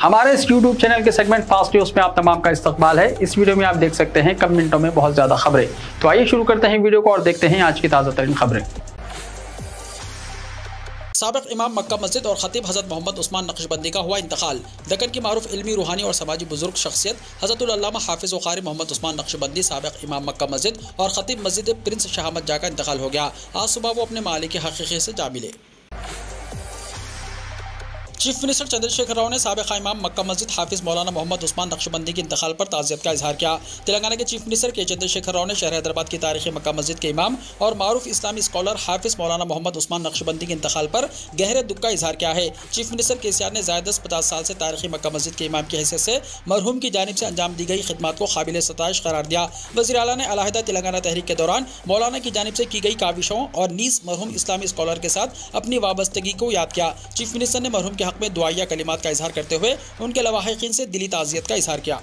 हमारे इस YouTube channel के सेगमेंट फास्ट न्यूज में आप तमाम का इस्तकबाल है। इस वीडियो में आप देख सकते हैं कम मिनटों में बहुत ज्यादा खबरें। तो आइए शुरू करते हैं वीडियो को और देखते हैं आज की ताज़ा तरीन खबरें। साबिक इमाम मक्का मस्जिद और खतीब हज़रत मोहम्मद उस्मान नक्शबंदी का हुआ इंतकाल। दक्कन की मारूफ इल्मी, रूहानी और समाजी बुजुर्ग शख्सियत हज़रतुल अल्लामा हाफिज़ व क़ारी मोहम्मद उस्मान नक्शबंदी साबिक इमाम मक्का मस्जिद और खतीब मस्जिद प्रिंस शाह अहमद जा का इंतकाल हो गया। आज सुबह वो अपने मालिक हकीकी से जा मिले। चीफ मिनिस्टर चंद्रशेखर राव ने साबिक इमाम मक्का मस्जिद हाफिज़ मौलाना मोहम्मद उस्मान नक्शबंदी के इंतकाल पर ताज़ियत का इजहार किया। तेलंगाना के चीफ मिनिस्टर के चंद्रशेखर राव ने शहर हैदराबाद की तारीखी मक्का मस्जिद के इमाम और मारूफ इस्लामी स्कॉलर हाफिज़ मौलाना मोहम्मद उस्मान नक्शबंदी के इंतकाल पर गहरे दुख का इजहार किया है। चीफ मिनिस्टर केसीआर ने ज़ायद 50 साल से तारीखी मक्का मस्जिद के इमाम की हैसियत से मरहूम की जानिब से अंजाम दी गई खिदमत को काबिल सताइश करार दिया। वज़ीर आला ने अलहदा तेलंगाना तहरीक के दौरान मौलाना की जानिब से की गई काविशों और नीज़ मरहूम इस्लामी स्कॉलर के साथ अपनी वाबस्तगी को याद किया। चीफ मिनिस्टर ने मरहूम के हक में दुआया कलिमात का इजहार करते हुए उनके लवाहिकीन से दिली ताज़ियत का इजहार किया।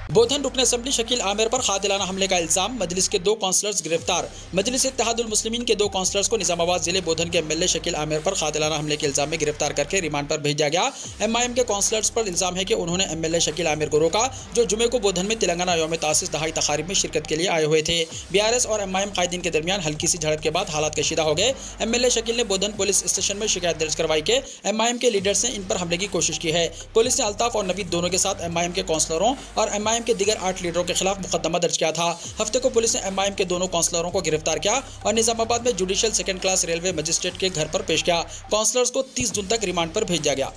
बोधन रुकन असम्बली शकील आमिर पर खादिलाना हमले का इल्जाम, मजलिस के 2 काउंसलर्स गिरफ्तार। मजलिस इत्तेहादुल मुस्लिमीन के 2 काउंसलर्स को निजामाबाद जिले बोधन के एमएलए शकील आमिर पर खादिलाना हमले के इल्जाम में गिरफ्तार करके रिमांड पर भेजा गया। एमआईएम के काउंसलर्स पर इल्जाम है कि उन्होंने एमएलए शकील आमिर को रोका, जो जुमे को बोधन में तेलंगाना यौम तासीस दहाई तकारीब में शिरकत के लिए आए हुए थे। बीआरएस और एमआईएम कायदीन के दरमियान हल्की सी झड़प के बाद हालात कशीदा हो गए। एमएलए शकील ने बोधन पुलिस स्टेशन में शिकायत दर्ज करवाई के एमआईएम के लीडर्स ने इन पर हमले की कोशिश की है। पुलिस ने अल्ताफ और नवीद दोनों के साथ एमआईएम के काउंसलरों और एमआईएम के दीगर 8 लीडरों के खिलाफ मुकदमा दर्ज किया था। हफ्ते को पुलिस ने एमआईएम के दोनों काउंसलरों को गिरफ्तार किया और निजामाबाद में judicial second class railway magistrate के घर पर पेश किया। काउंसलर्स को 30 जून तक रिमांड पर भेजा गया।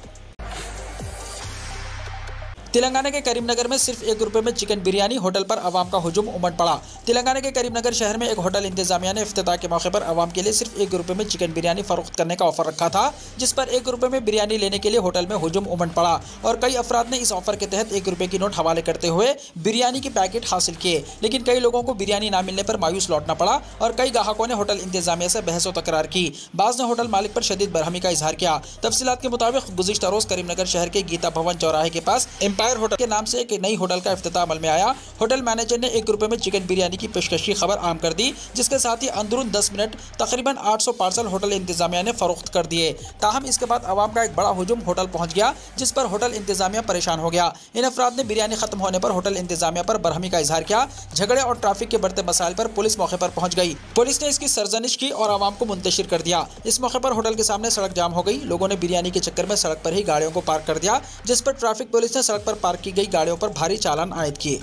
तेलंगाना के करीमनगर में सिर्फ 1 रुपये में चिकन बिरयानी, होटल पर अवाम का हुजूम उमड़ पड़ा। तेलंगाना के करीमनगर शहर में एक होटल इंतजामिया ने इफ्तिताह के मौके पर अवाम के लिए सिर्फ 1 रुपये में चिकन बिरयानी फरोख्त करने का ऑफर रखा था, जिस पर 1 रुपये में बिरयानी लेने के लिए होटल में हुजूम उमड़ पड़ा और कई अफराद ने इस ऑफर के तहत 1 रुपये की नोट हवाले करते हुए बिरयानी के पैकेट हासिल किए। लेकिन कई लोगों को बिरयानी ना मिलने पर मायूस लौटना पड़ा और कई ग्राहकों ने होटल इंतजामिया से बहस व तकरार की। बाज़ ने होटल मालिक पर शदीद बरहमी का इजहार किया। तफसीलात के मुताबिक गुज़िश्ता रोज़ करीमनगर शहर के गीता भवन चौराहे के पास एम्पायर होटल के नाम से एक नई होटल का इफ्तिताह अमल में आया। होटल मैनेजर ने 1 रुपये में चिकन बिरयानी की पेशकश की खबर आम कर दी, जिसके साथ ही अंदरून 10 मिनट तकरीबन 800 पार्सल होटल इंतजामिया ने फरोख्त कर दिए। ताहम इसके बाद आवाम का एक बड़ा हुजूम होटल पहुंच गया, जिस पर होटल इंतजामिया परेशान हो गया। इन अफराद ने बिरयानी खत्म होने पर होटल इंतजामिया पर बरहमी का इजहार किया। झगड़े और ट्रैफिक के बढ़ते मसाइल पर पुलिस मौके पर पहुंच गई। पुलिस ने इसकी सरजनिश की और आवाम को मुंतशिर कर दिया। इस मौके पर होटल के सामने सड़क जाम हो गई। लोगों ने बिरयानी के चक्कर में सड़क पर ही गाड़ियों को पार्क कर दिया, जिस पर ट्रैफिक पुलिस ने सड़क पर पार्क की गई गाड़ियों पर भारी चालान आयद किए।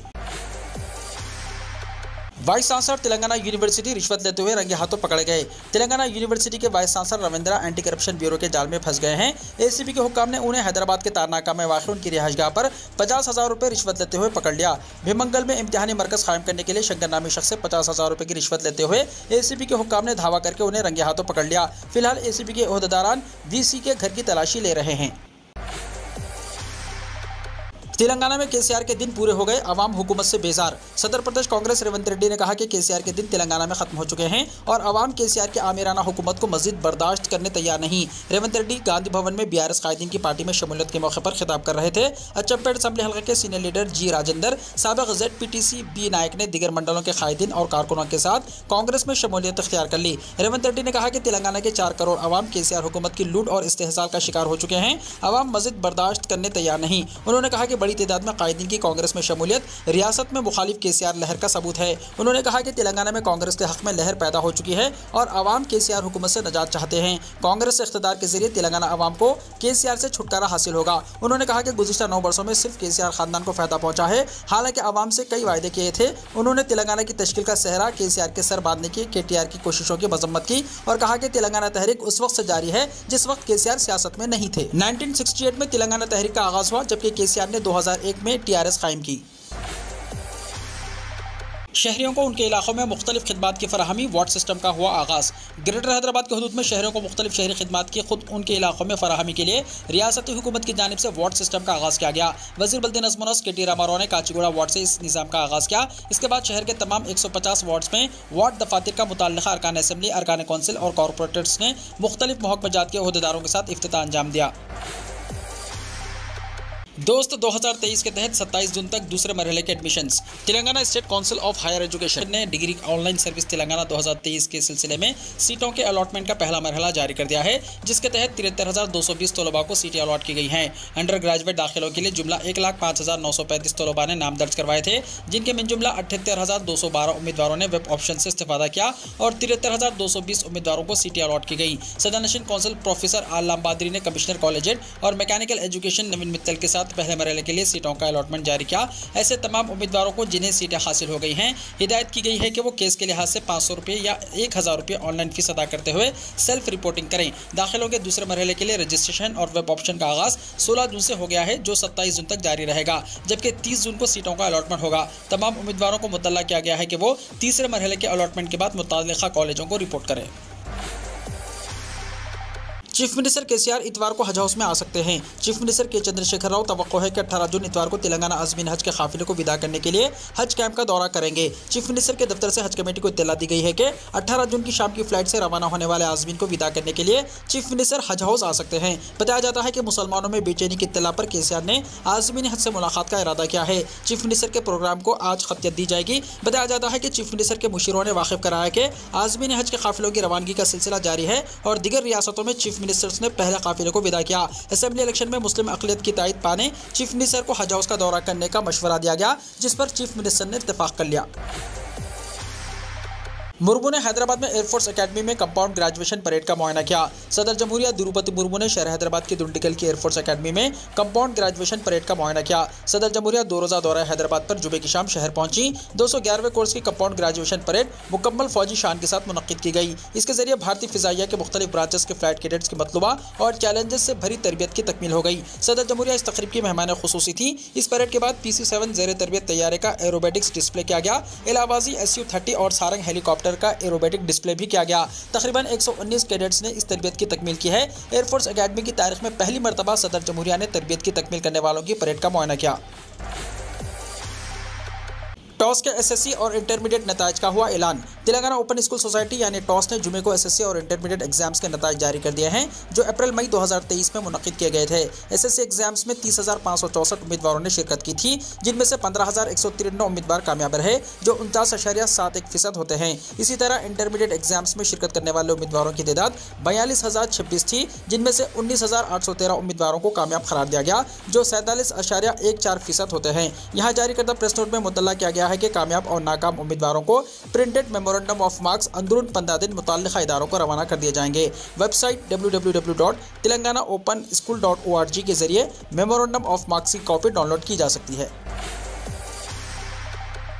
वाइस चांसलर तेलंगाना यूनिवर्सिटी रिश्वत लेते हुए रंगे हाथों पकड़े गए। तेलंगाना यूनिवर्सिटी के vice chancellor Ravindra anti corruption bureau के जाल में फंस गए हैं। एसीबी के हुक्काम ने उन्हें हैदराबाद के तारनाका में वाक़ उनकी रिहाइशगाह पर 50,000 रुपये रिश्वत लेते हुए पकड़ लिया। भीमंगल में इम्तिहानी मरकज कायम करने के लिए शंकर नामी शख्स से 50,000 रुपये की रिश्वत लेते हुए एसीबी के हुक्काम ने धावा करके उन्हें रंगे हाथों पकड़ लिया। फिलहाल एसीबी के ओहदेदारान वीसी के घर की तलाशी ले रहे हैं। तेलंगाना में केसीआर के दिन पूरे हो गए, अवाम हुकूमत से बेजार। सदर प्रदेश कांग्रेस रेवंत रेड्डी ने कहा कि केसीआर के दिन तेलंगाना में खत्म हो चुके हैं और अवाम केसीआर की आमिराना हुकूमत को मजीद बर्दाश्त करने तैयार नहीं। रेवंत रेड्डी गांधी भवन में बीआरएस कायदीन की पार्टी में शमूलियत के मौके पर खिताब कर रहे थे। अचंपेट असम्बली हल्के के सीनियर लीडर जी राजेंद्र, साबिक ZPTC बी नायक ने दीगर मंडलों के कायदीन और कारकुनों के साथ कांग्रेस में शमूलियत इख्तियार कर ली। रेवंत रेड्डी ने कहा कि तेलंगाना के 4 करोड़ अवाम केसीआर हुकूमत की लूट और इस्तेहसाल का शिकार हो चुके हैं। अवाम मजीद बर्दाश्त करने तैयार नहीं। उन्होंने कहा कि बड़ी तादाद में कायदीन की कांग्रेस में शमूलियत रियासत में मुखालिफ केसीआर लहर का सबूत है। उन्होंने कहा कि तेलंगाना में कांग्रेस के हक में लहर पैदा हो चुकी है और अवाम केसीआर हुकूमत से नजात चाहते हैं। कांग्रेस से इख्तिदार के जरिए तेलंगाना अवाम को केसीआर से छुटकारा हासिल होगा। उन्होंने कहा कि गुज़िश्ता 9 वर्षों में सिर्फ केसीआर खानदान को फायदा पहुंचा है, हालांकि अवाम से कई वायदे किए थे। उन्होंने तेलंगाना की तश्कील का सहरा केसीआर के सर बांधने की KTR की कोशिशों की मजम्मत की और कहा कि तेलंगाना तहरीक उस वक्त से जारी है जिस वक्त केसीआर सियासत में नहीं थे। 1968 में तेलंगाना तहरीक का आगाज हुआ, जबकि केसीआर ने 2001 में TRS कायम की। शहरियों को उनके इलाकों में मुख्तलिफ खिदमात की फराहमी, वार्ड सिस्टम का हुआ आगाज़। ग्रेटर हैदराबाद के हदूद में शहरों को मुख्तलिफ शहरी खिदमात की खुद उनके इलाकों में फराहमी के लिए रियासती हुकूमत की जानिब से वार्ड सिस्टम का आगाज़ किया गया। वज़ीर बल्दी नज़्म व नस्क KT रामाराव ने काचीगुड़ा वार्ड से इस निज़ाम का आगाज़ किया। इसके बाद शहर के तमाम 150 वार्ड्स में वार्ड दफातर का मुतल्लिक़ा अरकान असम्बली, अरकान कौंसिल और कॉरपोरेटर्स ने मुख्तलिफ महकमजात के अहदेदारों के साथ इफ्तिताह अंजाम दिया। दोस्त 2023 के तहत 27 जून तक दूसरे मरहले के admissions. Telangana state council of higher education ने डिग्री ऑनलाइन सर्विस तेलंगाना 2023 के सिलसिले में सीटों के अलॉटमेंट का पहला मरहला जारी कर दिया है, जिसके तहत 73,220 तलबा को सीटें अलॉट की गई हैं। अंडर ग्रेजुएट दाखिलों के लिए जुमला 1,05,935 तलबा ने नाम दर्ज करवाए थे, जिनके मिन जुमला 78,212 उम्मीदवारों ने वेब ऑप्शन से इस्तेफादा किया और 73,220 उम्मीदवारों को सीटें अलॉट की गई। सदर काउंसिल प्रोफेसर आलम बादरी ने कमिश्नर कॉलेजिएट और मैकेनिकल एजुकेशन नवीन मित्तल के साथ पहले मरहले के लिए सीटों का अलॉटमेंट जारी किया। ऐसे तमाम उम्मीदवारों को जिन्हें सीटें हासिल हो गई हैं, हिदायत की गई है कि वो केस के लिहाज से 500 रुपये या 1,000 रुपये ऑनलाइन फीस अदा करते हुए सेल्फ रिपोर्टिंग करें। दाखिलों के दूसरे मरहले के लिए रजिस्ट्रेशन और वेब ऑप्शन का आगाज 16 जून से हो गया है, जो 27 जून तक जारी रहेगा, जबकि 30 जून को सीटों का अलॉटमेंट होगा। तमाम उम्मीदवारों को मुतल्ला किया गया है कि वो तीसरे मरहले के अलॉटमेंट के बाद मुताल्लिका कॉलेजों को रिपोर्ट करें। चीफ मिनिस्टर केसीआर इतवार को हज हाउस में आ सकते हैं। चीफ मिनिस्टर के चंद्रशेखर राव तवक्को है कि 18 जून इतवार को तेलंगाना आज़मीन हज के काफिले को विदा करने के लिए हज कैंप का दौरा करेंगे। चीफ मिनिस्टर के दफ्तर से हज कमेटी को इत्तला दी गई है कि 18 जून की शाम की फ्लाइट से रवाना होने वाले आज़मीन को विदा करने के लिए चीफ मिनिस्टर हज हाउस आ सकते हैं। बताया जाता है कि मुसलमानों में बेचैनी की इत्तला पर केसीआर ने आज़मीन हज से मुलाकात का इरादा किया है। चीफ मिनिस्टर के प्रोग्राम को आज खतियत दी जाएगी। बताया जाता है कि चीफ मिनिस्टर के मुशीरों ने वाकिफ कराया कि आज़मीन हज के काफिलों की रवानगी का सिलसिला जारी है और दीगर रियासतों में चीफ मिनिस्टर्स ने पहले काफिले को विदा किया। असेंबली इलेक्शन में मुस्लिम अक़लियत की तायद पाने चीफ मिनिस्टर को हज हाउस का दौरा करने का मशवरा दिया गया, जिस पर चीफ मिनिस्टर ने इत्तेफाक कर लिया। मुर्मू ने हैदराबाद में एयरफोर्स एकेडमी में कंपाउंड ग्रेजुएशन परेड का मुआयना किया। सदर जमहूरिया द्रौपदी मुर्मू ने शहर हैदराबाद के दुंडिगल की एयरफोर्स एकेडमी में कंपाउंड ग्रेजुएशन परेड का मुआयना किया। सदर जमहूरिया 2 रोज़ा दौरा हैदराबाद पर जुमे की शाम शहर पहुंची। 211वें कोर्स की कंपाउंड ग्रेजुएशन परेड मुकम्मल फौजी शान के साथ मुनक्किद की गई। इसके जरिए भारतीय फिजाइया के मुख्तलिफ ब्रांचेस के फ्लाइट कैडेट्स की मतलूबा और चैलेंजेस से भरी तरबियत की तकमील हो गई। सदर जमहूरिया इस तकरीब की मेहमान खुसूसी थी। इस परेड के बाद PC-7 ज़ेर तरबियत तैयारे का एरोबेटिक्स डिस्प्ले किया गया। इलाहाबादी SU-30 और सारंग हेलीकॉप्टर का एरोबेटिक डिस्प्ले भी किया गया। तकरीबन 119 कैडेट्स ने इस तरबियत की तकमील की है। एयरफोर्स एकेडमी की तारीख में पहली मरतबा सदर जमहूरिया ने तरबियत की तकमील करने वालों की परेड का मुआयना किया। टॉस के SSC और इंटरमीडिएट नताइज का हुआ ऐलान। तेलंगाना ओपन स्कूल सोसाइटी यानी टॉस ने जुमे को SSC और इंटरमीडिएट एग्जाम्स के नताइज जारी कर दिए हैं, जो अप्रैल-मई 2023 में मुनक्किद किए गए थे। SSC एग्जाम्स में 30,564 उम्मीदवारों ने शिरकत की थी, जिनमें से 15,193 उम्मीदवार कामयाब रहे, जो 49.71% होते हैं। इसी तरह इंटरमीडिएट एग्जाम्स में शिरकत करने वाले उम्मीदवारों की तादाद 42,026 थी, जिनमें से 19,813 उम्मीदवारों को कामयाब करार दिया गया, जो 47.14% होते हैं। यहाँ जारी करदा प्रेस नोट में मुतल्ला किया गया है कि कामयाब और नाकाम उम्मीदवारों को प्रिंटेड मेमोरेंडम ऑफ मार्क्स अंदरून 15 दिन मुताल्लिका इदारों को रवाना कर दिए जाएंगे। वेबसाइट www.telanganaopenSchool.org के जरिए मेमोरेंडम ऑफ मार्क्स की कॉपी डाउनलोड की जा सकती है।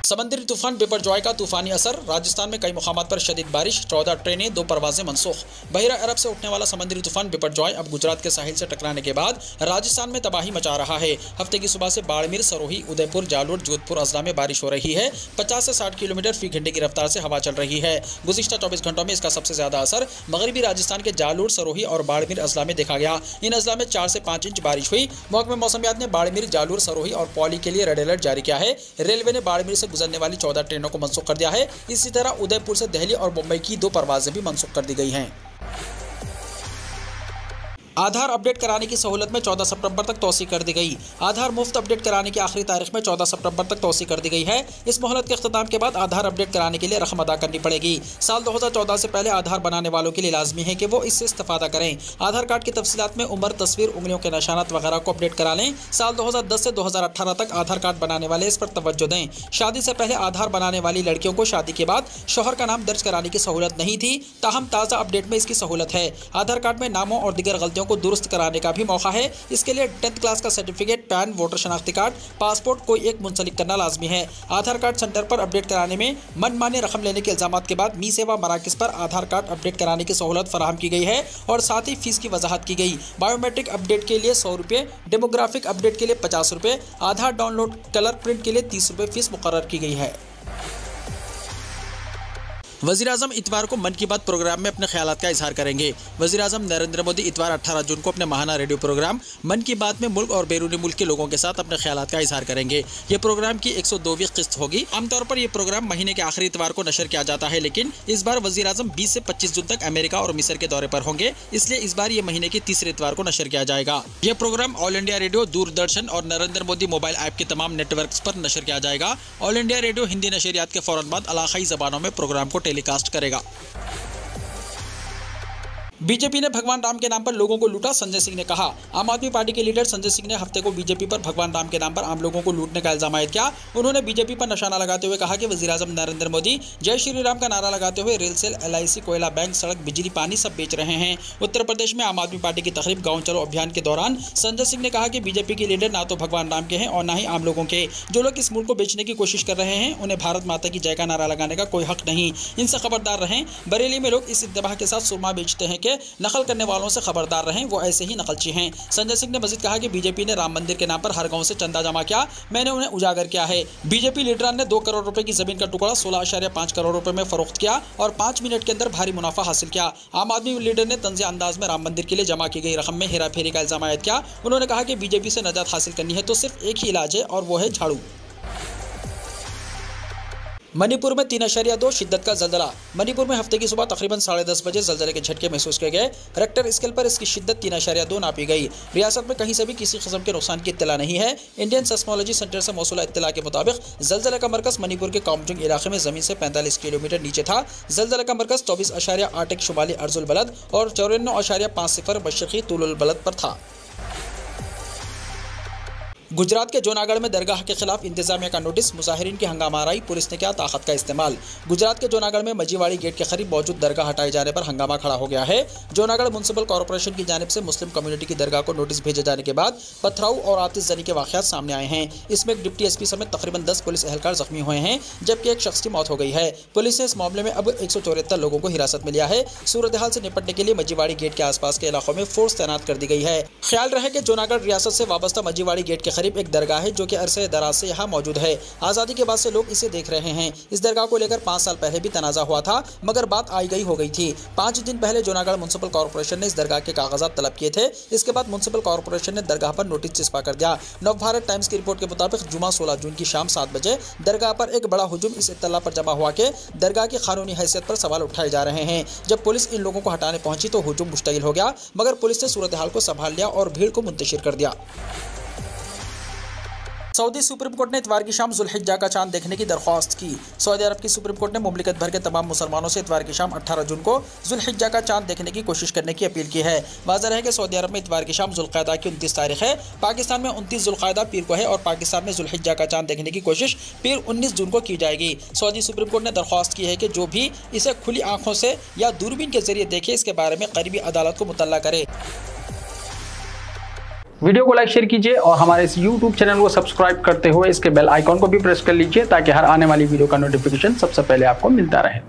समंदरी तूफान बिपरजॉय का तूफानी असर। राजस्थान में कई मुकामात पर शदीद बारिश, 14 ट्रेनें, 2 परवाजें मनसूख। बहिरा अरब से उठने वाला समंदरी तूफान बिपरजॉय अब गुजरात के साहिल से टकराने के बाद राजस्थान में तबाही मचा रहा है। हफ्ते की सुबह से बाड़मेर, सरोही, उदयपुर, जालोर, जोधपुर अजला में बारिश हो रही है। 50 से 60 किलोमीटर फी घंटे की रफ्तार से हवा चल रही है। गुज़िश्ता 24 घंटों में इसका सबसे ज्यादा असर मगरबी राजस्थान के जालोर, सरोही और बाड़मेर अजला में देखा गया। इन अजला में 4 से 5 इंच बारिश हुई। महकमे मौसमियात ने बाड़मेर, जालोर, सरोही और पौली के लिए रेड अलर्ट जारी किया है। रेलवे ने बाड़मेर से गुजरने वाली 14 ट्रेनों को मनसूख कर दिया है। इसी तरह उदयपुर से दिल्ली और मुंबई की 2 परवाजें भी मनसूख कर दी गई हैं। आधार अपडेट कराने की सहूलत में 14 सितंबर तक तोसी कर दी गई। आधार मुफ्त अपडेट कराने की आखिरी तारीख में 14 सितंबर तक तोसी कर दी गई है। इस मोहलत के अख्ताम के बाद आधार अपडेट कराने के लिए रकम अदा करनी पड़ेगी। साल 2014 से पहले आधार बनाने वालों के लिए लाजमी है कि वो इससे इस्तेफादा करें। आधार कार्ड की तफसीलात में उम्र, तस्वीर, उंगलियों के निशानात वगैरह को अपडेट करा लें। साल 2010 से 2018 तक आधार कार्ड बनाने वाले इस पर तवज्जो दें। शादी से पहले आधार बनाने वाली लड़कियों को शादी के बाद शौहर का नाम दर्ज कराने की सहूलत नहीं थी, ताहम ताज़ा अपडेट में इसकी सहूलत है। आधार कार्ड में नामों और दीगर गलतियों को दुरुस्त कराने का भी मौका है। इसके लिए 10th क्लास का सर्टिफिकेट, पैन, वोटर शनाख्ती कार्ड, पासपोर्ट कोई एक मुंसलिक करना लाजमी है। आधार कार्ड सेंटर पर अपडेट कराने में मनमानी रकम लेने के इल्जामात के बाद मी सेवा मराकज़ पर आधार कार्ड अपडेट कराने की सहूलत फराहम की गई है और साथ ही फीस की वजाहत की गई। बायोमेट्रिक अपडेट के लिए 100 रुपये, डेमोग्राफिक अपडेट के लिए 50 रुपये, आधार डाउनलोड कलर प्रिंट के लिए 30 रुपये फीस मुकर्रर की गई है। वज़ीर-ए-आज़म इतवार को मन की बात प्रोग्राम में अपने ख्यालात का इजहार करेंगे। वज़ीर-ए-आज़म नरेंद्र मोदी इतवार 18 जून को अपने माहाना रेडियो प्रोग्राम मन की बात में मुल्क और बैरूनी मुल्क के लोगों के साथ अपने ख्यालात का इजहार करेंगे। ये प्रोग्राम की 102वीं किस्त होगी। आमतौर पर यह प्रोग्राम महीने के आखिरी इतवार को नशर किया जाता है, लेकिन इस बार वज़ीर-ए-आज़म 20 से 25 जून तक अमेरिका और मिस्र के दौरे पर होंगे, इसलिए इस बार ये महीने के तीसरे इतवार को नशर किया जाएगा। यह program all India radio, Doordarshan और नरेंद्र मोदी मोबाइल ऐप के तमाम नेटवर्क्स पर नशर किया जाएगा। ऑल इंडिया रेडियो हिंदी नशरियात के फौरन बाद इलाकाई ज़बानों में प्रोग्राम को टेलीकास्ट करेगा। बीजेपी ने भगवान राम के नाम पर लोगों को लूटा, संजय सिंह ने कहा। आम आदमी पार्टी के लीडर संजय सिंह ने हफ्ते को बीजेपी पर भगवान राम के नाम पर आम लोगों को लूटने का इल्जाम आयद किया। उन्होंने बीजेपी पर निशाना लगाते हुए कहा कि वज़ीर-ए-आज़म नरेंद्र मोदी जय श्री राम का नारा लगाते हुए रेल सेल, LIC, कोयला बैंक, सड़क, बिजली, पानी सब बेच रहे हैं। उत्तर प्रदेश में आम आदमी पार्टी की तकरीब गाँव चलो अभियान के दौरान संजय सिंह ने कहा कि बीजेपी के लीडर ना तो भगवान राम के हैं और ना ही आम लोगों के। जो लोग इस मुल्क को बेचने की कोशिश कर रहे हैं, उन्हें भारत माता की जय का नारा लगाने का कोई हक नहीं। इनसे खबरदार रहें। बरेली में लोग इस इंतबाह के साथ सुरमा बेचते हैं कि नकल करने वालों से खबरदार रहें, वो ऐसे ही नकलची हैं। संजय सिंह ने मजीद कहा कि बीजेपी ने राम मंदिर के नाम पर हर गांव से चंदा जमा किया, मैंने उन्हें उजागर किया है। बीजेपी लीडरान ने 2 करोड़ रुपए की जमीन का टुकड़ा 16.5 करोड़ रुपए में फरोख्त किया और 5 मिनट के अंदर भारी मुनाफा हासिल किया। आम आदमी लीडर ने तंज़ अंदाज में राम मंदिर के लिए जमा की गई रकम में हेरा फेरी का इल्जाम आयद किया। उन्होंने कहा कि बीजेपी से नजात हासिल करनी है तो सिर्फ एक ही इलाज है और वो है झाड़ू। मणिपुर में 3.2 शिद्दत का जल्जला। मणिपुर में हफ्ते की सुबह तकरीबन 10:30 बजे जल्जले के झटके महसूस किए गए। रेक्टर स्केल पर इसकी शिद्दत 3.2 नापी गई। रियासत में कहीं से भी किसी किस्म के नुकसान की इत्तला नहीं है। इंडियन सेस्मोलॉजी सेंटर से मौसूला इत्तला के मुताबिक जल्जले का मरकज मणिपुर के कामजुंग इलाके में जमीन से 45 किलोमीटर नीचे था। जल्जले का मरकज 24.8 शुमाली अर्जुल बलद और 94.50 मशरकी तुलुल बलद पर था। गुजरात के जूनागढ़ में दरगाह के खिलाफ इंतजामिया का नोटिस, मुजाहिरीन की हंगामाराई, पुलिस ने किया ताकत का इस्तेमाल। गुजरात के जूनागढ़ में मजीवाड़ी गेट के करीब मौजूद दरगाह हटाए जाने पर हंगामा खड़ा हो गया है। जूनागढ़ म्युनिसिपल कॉर्पोरेशन की जानिब से मुस्लिम कम्युनिटी की दरगाह को नोटिस भेजे जाने के बाद पथराव और आतिशजनी के वाक़यात सामने आए हैं। इसमें एक डिप्टी SP समेत तकरीबन 10 पुलिस एहलकार जख्मी हुए हैं, जबकि एक शख्स की मौत हो गई है। पुलिस ने इस मामले में अब 174 लोगों को हिरासत में लिया है। सूरत हाल से निपटने के लिए मजीवाड़ी गेट के आसपास के इलाकों में फोर्स तैनात कर दी गई है। ख्याल रहे कि जूनागढ़ रियासत से वाबस्ता मजीवाड़ी गेट के करीब एक दरगाह है जो कि अरसे दराज से यहाँ मौजूद है। आज़ादी के बाद से लोग इसे देख रहे हैं। इस दरगाह को लेकर 5 साल पहले भी तनाज़ा हुआ था, मगर बात आई गई हो गई थी। 5 दिन पहले जूनागढ़ म्युनिसिपल कॉर्पोरेशन ने इस दरगाह के कागजात तलब किए थे। इसके बाद म्युनिसिपल कॉर्पोरेशन ने दरगाह पर नोटिस चिस्पा कर दिया। नवभारत टाइम्स की रिपोर्ट के मुताबिक जुमा 16 जून की शाम 7 बजे दरगाह पर एक बड़ा हुजूम इस इत्तला पर जमा हुआ कि दरगाह की कानूनी हैसियत पर सवाल उठाए जा रहे हैं। जब पुलिस इन लोगों को हटाने पहुंची तो हुजूम मुश्तइल हो गया, मगर पुलिस ने सूरत हाल को संभाल लिया और भीड़ को मुंतशिर कर दिया। सऊदी सुप्रीम कोर्ट ने इतवार की शाम जुल्हिज्जा का चांद देखने की दरख्वास्त की। सऊदी अरब की सुप्रीम कोर्ट ने मुमलिकत भर के तमाम मुसलमानों से इतवार की शाम 18 जून को जुल्हिज्जा का चांद देखने की कोशिश करने की अपील की है। वाज़ेह है कि सऊदी अरब में इतवार की शाम जुल्क़ादा की 29 तारीख है, पाकिस्तान में 29 जुल्क़ादा पीर को है और पाकिस्तान में जुल्हिज्जा का चांद देखने की कोशिश पीर 19 जून को की जाएगी। सऊदी सुप्रीम कोर्ट ने दरख्वास्त की है कि जो भी इसे खुली आंखों से या दूरबीन के जरिए देखे, इसके बारे में करीबी अदालत को मुतल्ला करे। वीडियो को लाइक शेयर कीजिए और हमारे इस YouTube चैनल को सब्सक्राइब करते हुए इसके बेल आइकॉन को भी प्रेस कर लीजिए ताकि हर आने वाली वीडियो का नोटिफिकेशन सबसे पहले आपको मिलता रहे।